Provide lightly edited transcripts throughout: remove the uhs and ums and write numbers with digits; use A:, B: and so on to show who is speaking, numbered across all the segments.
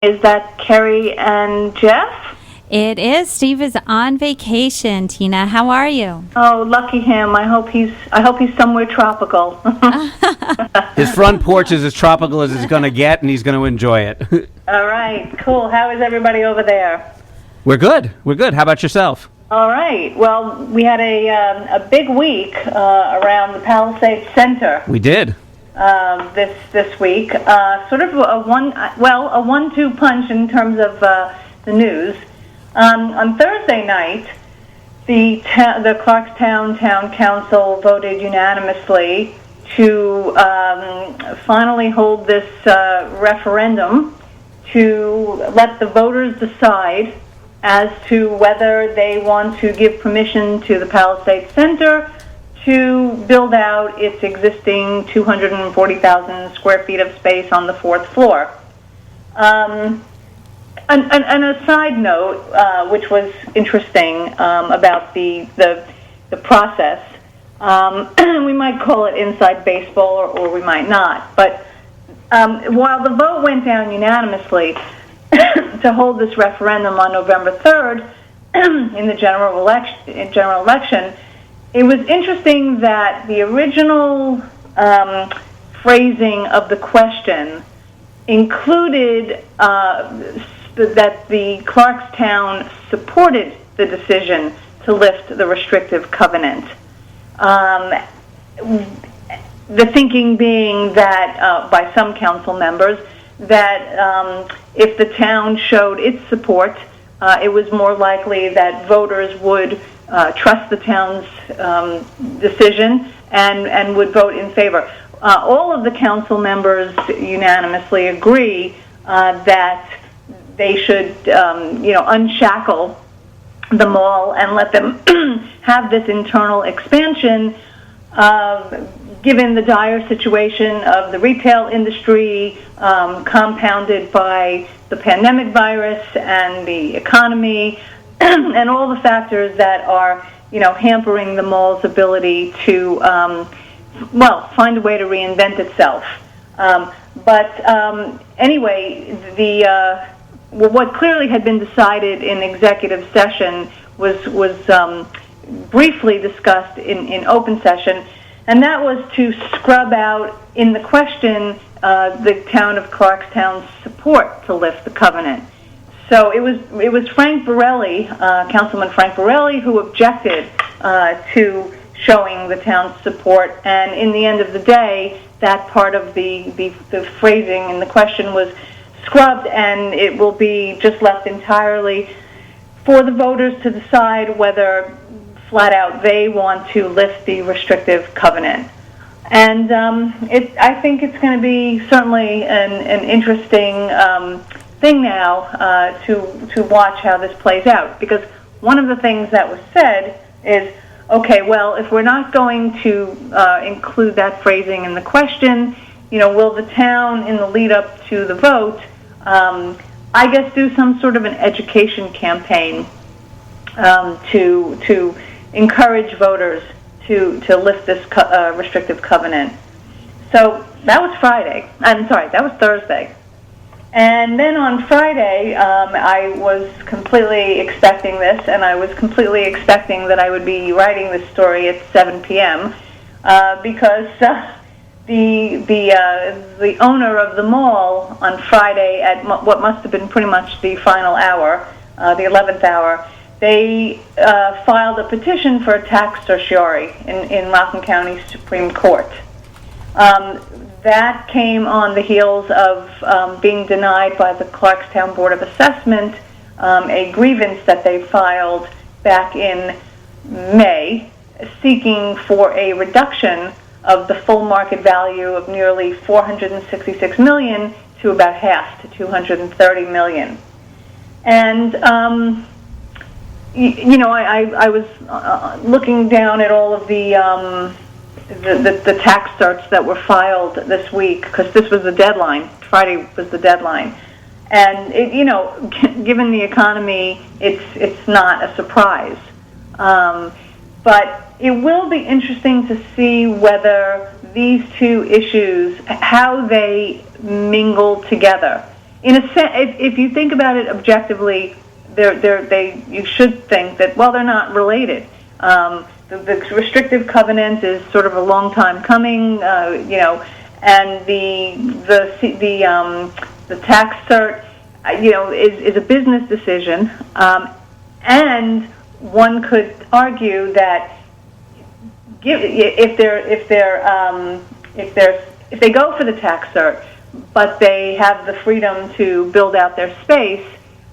A: Is that Kerry and Jeff?
B: It is. Steve is on vacation. Tina, how are you?
A: Oh, lucky him. I hope he's somewhere tropical.
C: His front porch is as tropical as it's going to get, and he's going to enjoy it.
A: All right, cool. How is everybody over there?
C: We're good. How about yourself?
A: All right. Well, we had a big week around the Palisades Center.
C: We did.
A: This week, sort of a 1-2 punch in terms of the news. On Thursday night, the Clarkstown Town Council voted unanimously to finally hold this referendum to let the voters decide as to whether they want to give permission to the Palisades Center to build out its existing 240,000 square feet of space on the fourth floor. And a side note, which was interesting about the process, we might call it inside baseball or we might not, but while the vote went down unanimously to hold this referendum on November 3rd in the general election, it was interesting that the original phrasing of the question included that the Clarkstown supported the decision to lift the restrictive covenant. The thinking being that, by some council members, that if the town showed its support, it was more likely that voters would trust the town's decision and would vote in favor. All of the council members unanimously agree that they should, unshackle the mall and let them have this internal expansion, given the dire situation of the retail industry, compounded by the pandemic virus and the economy, and all the factors that are, hampering the mall's ability to, find a way to reinvent itself. Anyway, what clearly had been decided in executive session was briefly discussed in open session, and that was to scrub out in the question the town of Clarkstown's support to lift the covenant. So it was Frank Borelli, Councilman Frank Borelli, who objected to showing the town's support, and in the end of the day, that part of the phrasing in the question was scrubbed, and it will be just left entirely for the voters to decide whether flat out they want to lift the restrictive covenant. And I think it's going to be certainly an interesting thing now to watch how this plays out, because one of the things that was said is, okay, well, if we're not going to include that phrasing in the question, will the town, in the lead up to the vote, I guess do some sort of an education campaign to encourage voters to lift this restrictive covenant. So that was that was Thursday. And then on Friday, I was completely expecting this, and I was completely expecting that I would be writing this story at 7 p.m. Because the owner of the mall on Friday at what must have been pretty much the final hour, the 11th hour, they filed a petition for a tax certiorari in Rockland County Supreme Court. That came on the heels of being denied by the Clarkstown Board of Assessment, a grievance that they filed back in May, seeking for a reduction of the full market value of nearly $466 million to about half, to $230 million. And I was looking down at all of the tax certs that were filed this week, because this was the deadline. Friday was the deadline, and given the economy, it's not a surprise. But it will be interesting to see whether these two issues, how they mingle together. in a sense, if you think about it objectively, you should think that, well, they're not related. The restrictive covenant is sort of a long time coming, and the tax cert, is a business decision, and one could argue that if they go for the tax cert, but they have the freedom to build out their space,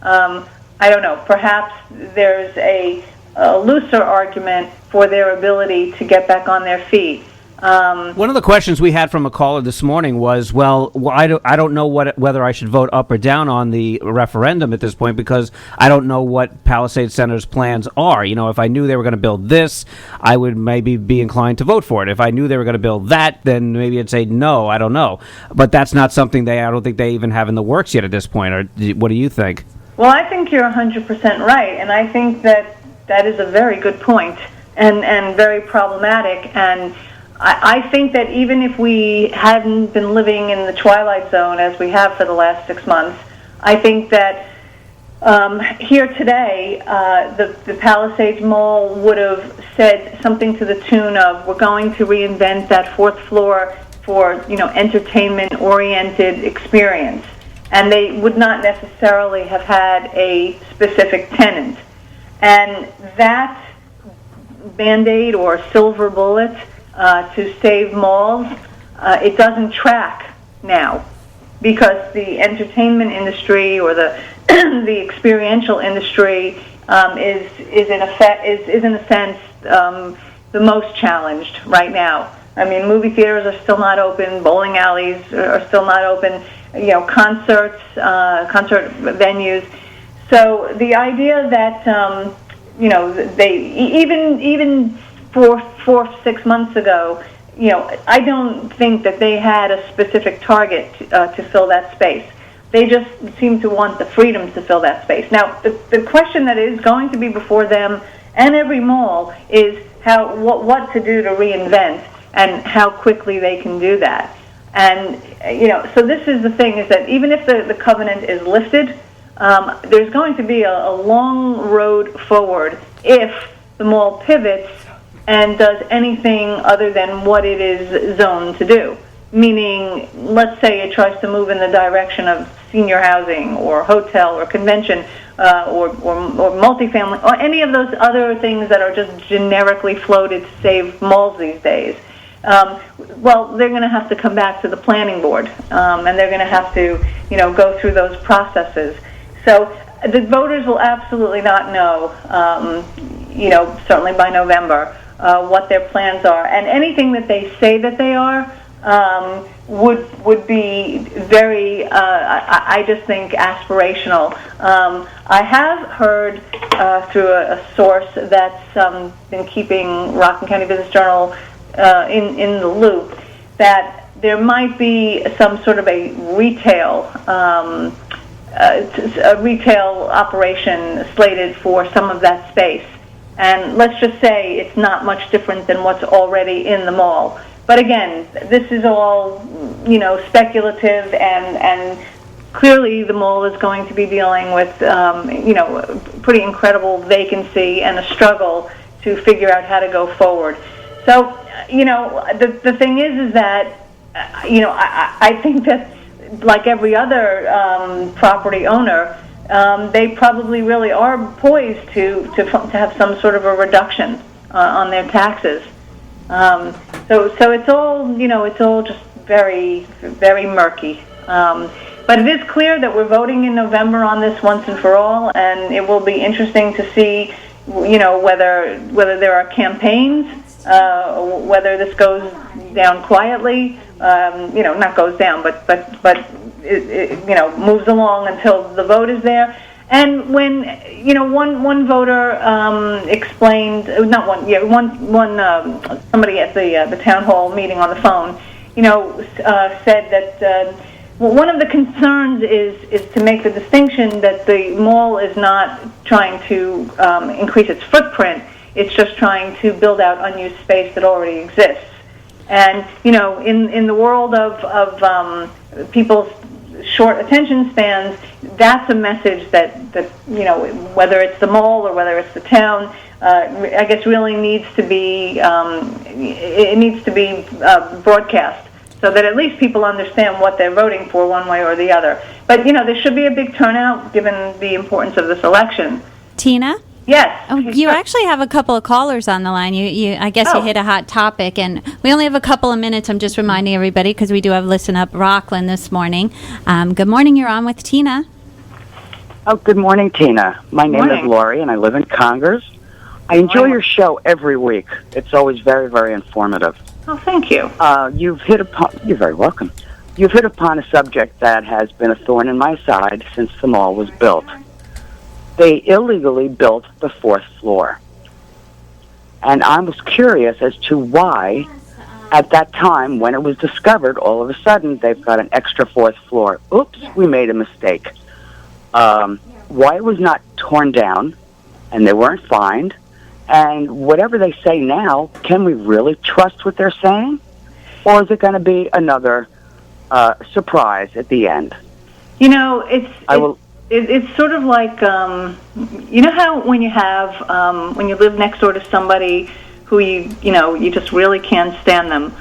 A: I don't know, perhaps there's a looser argument for their ability to get back on their feet.
C: One of the questions we had from a caller this morning was, I don't know whether I should vote up or down on the referendum at this point because I don't know what Palisades Center's plans are. If I knew they were going to build this, I would maybe be inclined to vote for it. If I knew they were going to build that, then maybe I'd say no, I don't know. But that's not something I don't think they even have in the works yet at this point. Or what do you think?
A: Well, I think you're 100% right, and I think that is a very good point and very problematic. And I think that even if we hadn't been living in the twilight zone as we have for the last 6 months, I think that here today, the Palisades Mall would have said something to the tune of, we're going to reinvent that fourth floor for, entertainment-oriented experience. And they would not necessarily have had a specific tenant. And that Band-Aid or silver bullet to save malls, it doesn't track now because the entertainment industry or the the experiential industry is in a sense the most challenged right now. I mean, movie theaters are still not open, bowling alleys are still not open, concerts, concert venues. So the idea that they even 4-6 months ago, I don't think that they had a specific target to fill that space. They just seem to want the freedom to fill that space. Now, the question that is going to be before them and every mall is what to do to reinvent and how quickly they can do that. And so this is the thing: is that even if the covenant is lifted, there's going to be a long road forward if the mall pivots and does anything other than what it is zoned to do. Meaning, let's say it tries to move in the direction of senior housing or hotel or convention or multifamily or any of those other things that are just generically floated to save malls these days. Well, they're going to have to come back to the planning board, and they're going to have to, go through those processes. So the voters will absolutely not know, certainly by November, what their plans are. And anything that they say that they are would be very, I just think, aspirational. I have heard through a source that's been keeping Rockland County Business Journal in the loop that there might be some sort of a retail operation slated for some of that space. And let's just say it's not much different than what's already in the mall. But again, this is all, speculative, and clearly the mall is going to be dealing with, pretty incredible vacancy and a struggle to figure out how to go forward. So, the thing is that, I think that like every other property owner, they probably really are poised to have some sort of a reduction on their taxes. So it's all just very, very murky. But it is clear that we're voting in November on this once and for all, and it will be interesting to see, whether there are campaigns, whether this goes down quietly, not goes down, but it moves along until the vote is there. And when one voter explained, somebody at the town hall meeting on the phone, said that one of the concerns is to make the distinction that the mall is not trying to increase its footprint; it's just trying to build out unused space that already exists. And in the world of people short attention spans, that's a message that whether it's the mall or whether it's the town, I guess really needs to be broadcast, so that at least people understand what they're voting for one way or the other. But there should be a big turnout given the importance of this election.
B: Tina?
A: Yes.
B: Oh, you actually have a couple of callers on the line. I guess you hit a hot topic, and we only have a couple of minutes. I'm just reminding everybody because we do have Listen Up Rockland this morning. Good morning. You're on with Tina.
D: Oh, good morning, Tina. My name is Lori, and I live in Congers. I enjoy your show every week. It's always very, very informative.
A: Oh, thank you.
D: You're very welcome. You've hit upon a subject that has been a thorn in my side since the mall was built. They illegally built the 4th floor. And I was curious as to why, at that time, when it was discovered, all of a sudden, they've got an extra 4th floor. Oops, we made a mistake. Why it was not torn down, and they weren't fined, and whatever they say now, can we really trust what they're saying? Or is it going to be another surprise at the end?
A: It's sort of like, how when you live next door to somebody who you just really can't stand them,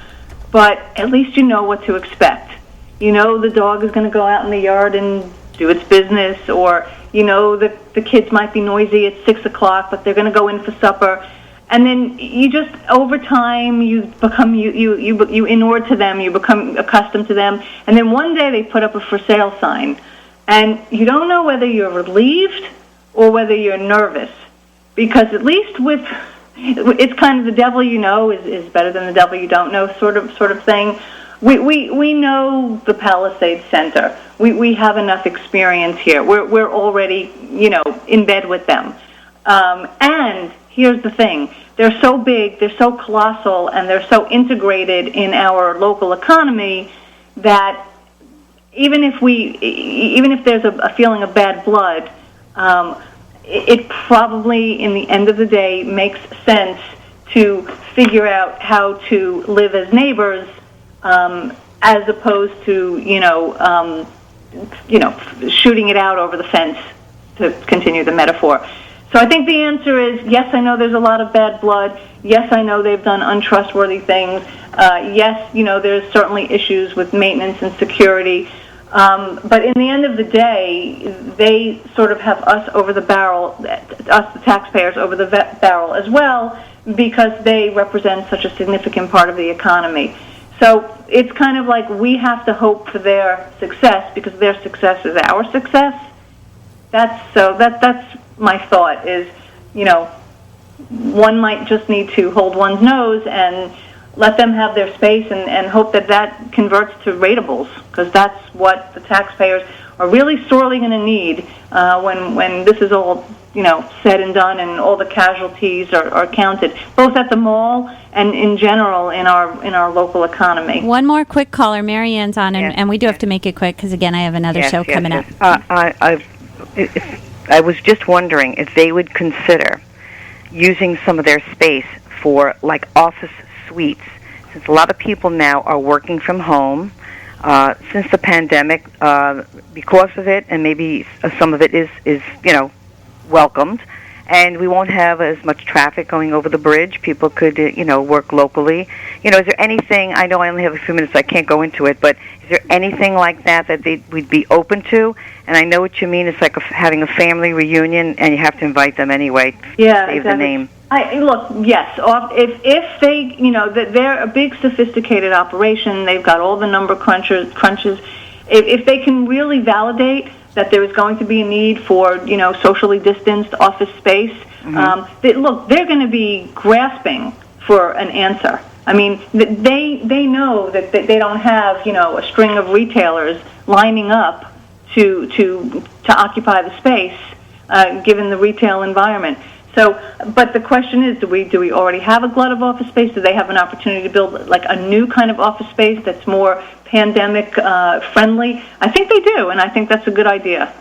A: but at least you know what to expect. The dog is going to go out in the yard and do its business, or the kids might be noisy at 6 o'clock, but they're going to go in for supper. And then you just, over time, you become, you inure to them, you become accustomed to them, and then one day they put up a for sale sign. And you don't know whether you're relieved or whether you're nervous, because at least it's kind of the devil you know is better than the devil you don't know sort of thing. We know the Palisades Center. We have enough experience here. We're already in bed with them. And here's the thing: they're so big, they're so colossal, and they're so integrated in our local economy that even if there's a feeling of bad blood, it probably, in the end of the day, makes sense to figure out how to live as neighbors, as opposed to shooting it out over the fence, to continue the metaphor. So I think the answer is yes. I know there's a lot of bad blood. Yes, I know they've done untrustworthy things. Yes, there's certainly issues with maintenance and security. But in the end of the day, they sort of have us over the barrel, us the taxpayers over the barrel as well, because they represent such a significant part of the economy. So it's kind of like we have to hope for their success, because their success is our success. That's my thought is, one might just need to hold one's nose and let them have their space and hope that converts to ratables, because that's what the taxpayers are really sorely going to need when this is all said and done and all the casualties are counted, both at the mall and in general in our local economy.
B: One more quick caller. Mary Ann's on, and we do have to make it quick because, again, I have another show coming up.
E: I was just wondering if they would consider using some of their space for like office suites, since a lot of people now are working from home since the pandemic, because of it, and maybe some of it is welcomed, and we won't have as much traffic going over the bridge. People could work locally. Is there anything? I know I only have a few minutes, so I can't go into it, but is there anything like that we'd be open to? And I know what you mean. It's like having a family reunion, and you have to invite them anyway.
A: Yeah,
E: save
A: exactly.
E: the name.
A: Yes. If they, they're a big, sophisticated operation. They've got all the number crunches. If they can really validate that there is going to be a need for socially distanced office space, they're going to be grasping for an answer. I mean, they know that they don't have a string of retailers lining up to occupy the space, given the retail environment. So, but the question is, do we already have a glut of office space? Do they have an opportunity to build like a new kind of office space that's more pandemic friendly? I think they do, and I think that's a good idea.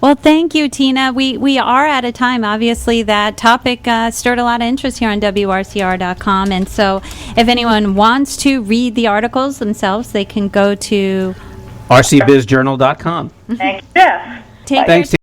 B: Well, thank you, Tina. We are out of time. Obviously, that topic stirred a lot of interest here on WRCR.com, and so if anyone wants to read the articles themselves, they can go to
C: rcbizjournal.com.
A: Thank you, Jeff.
B: Take
C: Thanks.